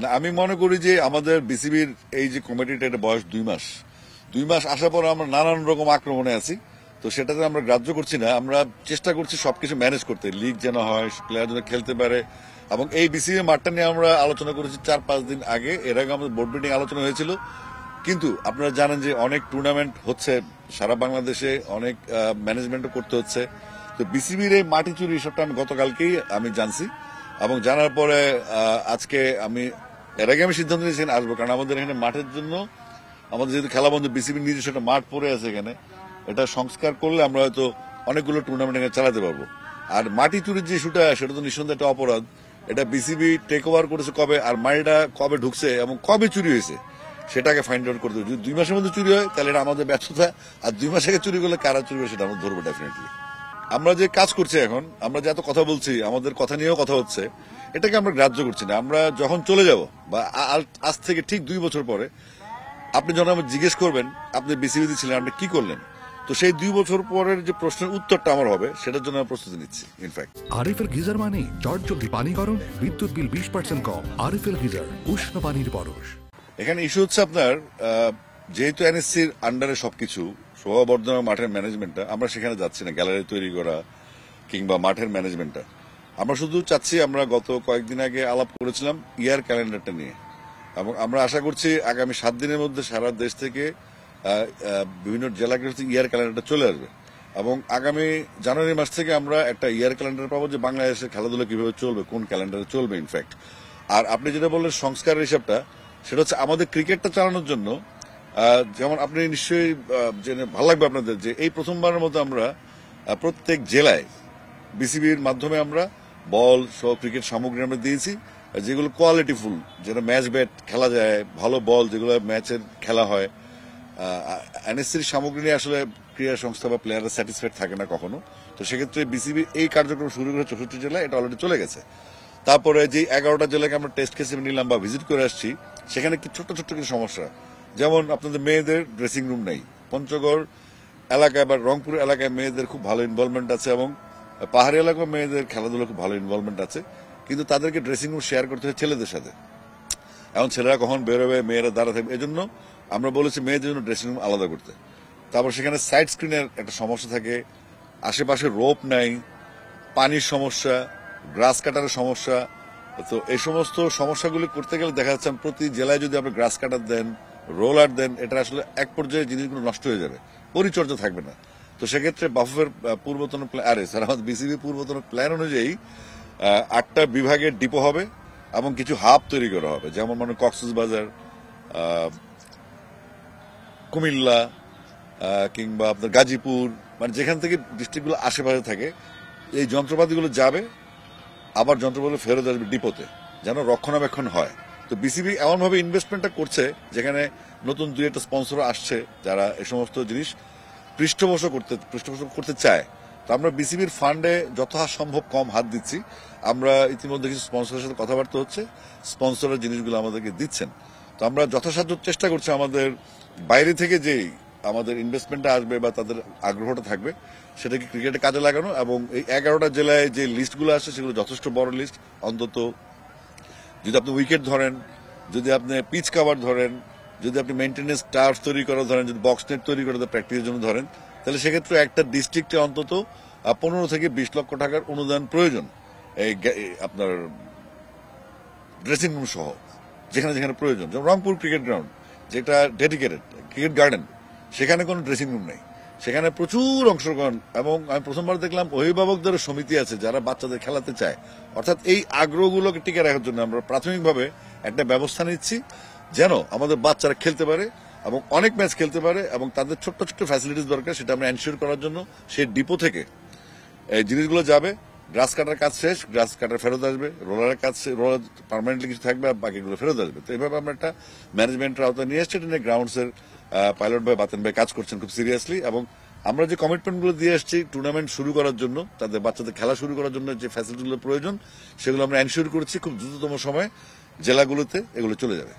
না, আমি মনে করি যে আমাদের বিসিবির এই যে কমিটিটা, এটা বয়স 2 মাস আসার পর আমরা নানান রকম আক্রমণে আছি। তো সেটাতে আমরা গ্রাহ্য করছি না, আমরা চেষ্টা করছি সবকিছু ম্যানেজ করতে, লিগ যেন হয়, প্লেয়ার যেন খেলতে পারে। এবং এই বিসিবি মাঠটা নিয়ে আমরা আলোচনা করেছি 4-5 দিন আগে, এর আগে আমাদের বোর্ড মিটিং আলোচনা হয়েছিল। কিন্তু আপনারা জানেন যে অনেক টুর্নামেন্ট হচ্ছে সারা বাংলাদেশে, অনেক ম্যানেজমেন্টও করতে হচ্ছে। তো বিসিবির এই মাটি চুরি হিসাবটা আমি গতকালকেই আমি জানছি, এবং জানার পরে আজকে আমি এর আগে আমি সিদ্ধান্ত নিয়েছি আসবো, কারণ আমাদের এখানে মাঠের জন্য, আমাদের যেহেতু খেলা বন্ধ, বিসিবির নিজস্ব একটা মাঠ পড়ে আছে এখানে, এটা সংস্কার করলে আমরা হয়তো অনেকগুলো টুর্নামেন্ট এখানে চালাতে পারবো। আর মাটি চুরির যে ইস্যুটা, সেটা তো নিঃসন্দেহে একটা অপরাধ। এটা বিসিবি টেক ওভার করেছে কবে, আর মাটিটা কবে ঢুকছে এবং কবে চুরি হয়েছে সেটাকে ফাইন্ড আউট করতে হবে। যদি 2 মাসের মধ্যে চুরি হয় তাহলে এটা আমাদের ব্যর্থতা, আর 2 মাস আগে চুরি করলে কারা চুরি হয় সেটা আমরা ধরবো ডেফিনেটলি। আমরা যে কাজ করছি এখন, আমরা যে এত কথা বলছি, আমাদের কথা নিয়েও কথা হচ্ছে, এটাকে আমরা গ্রাহ্য করছি না। আমরা যখন চলে যাব, বা আজ থেকে ঠিক 2 বছর পরে আপনি যখন আমাকে জিজ্ঞেস করবেন আপনি বিসিবিতে ছিলেন, আপনি কি করলেন, তো সেই 2 বছর পরের যে প্রশ্নের উত্তরটা আমার হবে, সেটার জন্য আমি প্রস্তুতি নিচ্ছি। ইনফ্যাক্ট আরএফএল গিজার মানে চটজলদি পানি গরম, বিদ্যুৎ বিল 20% কম। আরএফএল গিজার, উষ্ণ পানির পরশ। এখানে ইস্যু হচ্ছে আপনার, যেহেতু এনএসসির আন্ডারে সবকিছু, শোভাবর্ধন মাঠের ম্যানেজমেন্টটা, আমরা সেখানে যাচ্ছি না, গ্যালারি তৈরি করা কিংবা মাঠের ম্যানেজমেন্টটা। আমরা শুধু চাচ্ছি, আমরা গত কয়েকদিন আগে আলাপ করেছিলাম ইয়ার ক্যালেন্ডারটা নিয়ে, এবং আমরা আশা করছি আগামী 7 দিনের মধ্যে সারা দেশ থেকে বিভিন্ন জেলাগুলোতে ইয়ার ক্যালেন্ডারটা চলে আসবে, এবং আগামী জানুয়ারি মাস থেকে আমরা একটা ইয়ার ক্যালেন্ডার পাবো যে বাংলাদেশের খেলাধুলা কিভাবে চলবে, কোন ক্যালেন্ডারে চলবে ইনফ্যাক্ট। আর আপনি যেটা বললেন সংস্কারের হিসাবটা, সেটা হচ্ছে আমাদের ক্রিকেটটা চালানোর জন্য। যেমন আপনি নিশ্চয়ই জেনে ভালো লাগবে আপনাদের যে এই প্রথমবারের মতো আমরা প্রত্যেক জেলায় বিসিবির মাধ্যমে আমরা বল সহ ক্রিকেট সামগ্রী আমরা দিয়েছি, যেগুলো কোয়ালিটিফুল, যেটা ম্যাচ ব্যাট খেলা যায়, ভালো বল যেগুলো ম্যাচের খেলা হয়। এনএসসির সামগ্রী নিয়ে আসলে ক্রীড়া সংস্থা বা প্লেয়াররা স্যাটিসফাইড থাকে না কখনো। তো সেক্ষেত্রে বিসিবি এই কার্যক্রম শুরু করে 64 জেলায়, এটা অলরেডি চলে গেছে। তারপরে যে 11টা জেলাকে আমরা টেস্ট কেসে নিলাম বা ভিজিট করে আসছি, সেখানে কি ছোট্ট ছোট্ট কিছু সমস্যা, যেমন আপনাদের মেয়েদের ড্রেসিং রুম নেই। পঞ্চগড় এলাকায় বা রংপুর এলাকায় মেয়েদের খুব ভালো ইনভলভমেন্ট আছে, এবং পাহাড়ি এলাকায় মেয়েদের খেলাধুলা খুব ভালো ইনভলভমেন্ট আছে, কিন্তু তাদেরকে ড্রেসিং রুম শেয়ার করতে হয় ছেলেদের সাথে। এখন ছেলেরা কখন বেরোবে, মেয়েরা দাঁড়া থাকবে, এজন্য আমরা বলেছি মেয়েদের জন্য ড্রেসিং রুম আলাদা করতে। তারপর সেখানে সাইড স্ক্রিনের একটা সমস্যা থাকে, আশেপাশে রোপ নাই, পানির সমস্যা, গ্রাস কাটারের সমস্যা। তো এই সমস্ত সমস্যাগুলি করতে গেলে দেখা যাচ্ছে প্রতি জেলায় যদি আপনি গ্রাস কাটার দেন, রোলার দেন, এটা আসলে এক পর্যায়ে জিনিসগুলো নষ্ট হয়ে যাবে, পরিচর্যা থাকবে না। তো সেক্ষেত্রে বাফুফের পূর্বতন আমাদের বিসিবি পূর্বতন প্ল্যান অনুযায়ী 8টা বিভাগের ডিপো হবে এবং কিছু হাব তৈরি করা হবে, যেমন মানে কক্সবাজার, কুমিল্লা, কিংবা আপনার গাজীপুর, মানে যেখান থেকে ডিস্ট্রিক্টগুলো আশেপাশে থাকে, এই যন্ত্রপাতিগুলো যাবে, আবার যন্ত্রপাতি ফেরত আসবে ডিপোতে, যেন রক্ষণাবেক্ষণ হয়। তো বিসিবি এমনভাবে ইনভেস্টমেন্টটা করছে যেখানে নতুন 2-1টা স্পন্সর আসছে যারা এই সমস্ত জিনিস পৃষ্ঠপোষক করতে চায়। তো আমরা বিসিবির ফান্ডে যথাসম্ভব কম হাত দিচ্ছি। আমরা ইতিমধ্যে কিছু স্পন্সরের সাথে কথাবার্তা হচ্ছে, স্পন্সরের জিনিসগুলো আমাদেরকে দিচ্ছেন। তো আমরা যথাসাধ্য চেষ্টা করছি আমাদের বাইরে থেকে যেই আমাদের ইনভেস্টমেন্টটা আসবে বা তাদের আগ্রহটা থাকবে, সেটাকে ক্রিকেটে কাজে লাগানো। এবং এই 11টা জেলায় যে লিস্টগুলো আসছে সেগুলো যথেষ্ট বড় লিস্ট। অন্তত যদি আপনি উইকেট ধরেন, যদি আপনি পিচ কাভার ধরেন, যদি আপনি মেইনটেনেন্স টার্ফ তৈরি করা ধরেন, যদি বক্স নেট তৈরি করে প্র্যাকটিসের জন্য ধরেন, তাহলে সেক্ষেত্রে একটা ডিস্ট্রিক্টে অন্তত 15 থেকে 20 লক্ষ টাকার অনুদান প্রয়োজন, এই আপনার ড্রেসিং রুম সহ, যেখানে যেখানে প্রয়োজন। যেমন রংপুর ক্রিকেট গ্রাউন্ড, যেটা ডেডিকেটেড ক্রিকেট গার্ডেন, সেখানে কোনো ড্রেসিং রুম নেই, সেখানে প্রচুর অংশগ্রহণ। এবং আমি প্রথমবার দেখলাম অভিভাবকদের সমিতি আছে যারা বাচ্চাদের খেলাতে চায়। অর্থাৎ এই আগ্রহগুলোকে টিকে রাখার জন্য আমরা প্রাথমিকভাবে একটা ব্যবস্থা নিচ্ছি, যেন আমাদের বাচ্চারা খেলতে পারে এবং অনেক ম্যাচ খেলতে পারে, এবং তাদের ছোট্ট ছোট্ট ফ্যাসিলিটিস দরকার, সেটা আমরা এনশিওর করার জন্য সেই ডিপো থেকে এই জিনিসগুলো যাবে। গ্রাস কাটার কাজ শেষ, গ্রাস কাটার ফেরত আসবে, রোলারের কাজ, রোলার পার্মানেন্টলি কিছু থাকবে আর বাকিগুলো ফেরত আসবে। তো এইভাবে আমরা একটা ম্যানেজমেন্টের আওতায় নিয়ে এসছি। এটা গ্রাউন্ডসের পাইলট ভাই, বাতেন ভাই কাজ করছেন খুব সিরিয়াসলি, এবং আমরা যে কমিটমেন্টগুলো দিয়ে আসছি টুর্নামেন্ট শুরু করার জন্য, তাদের বাচ্চাদের খেলা শুরু করার জন্য যে ফ্যাসিলিটিগুলো প্রয়োজন, সেগুলো আমরা এনশিওর করছি খুব দ্রুততম সময়ে জেলাগুলোতে এগুলো চলে যাবে।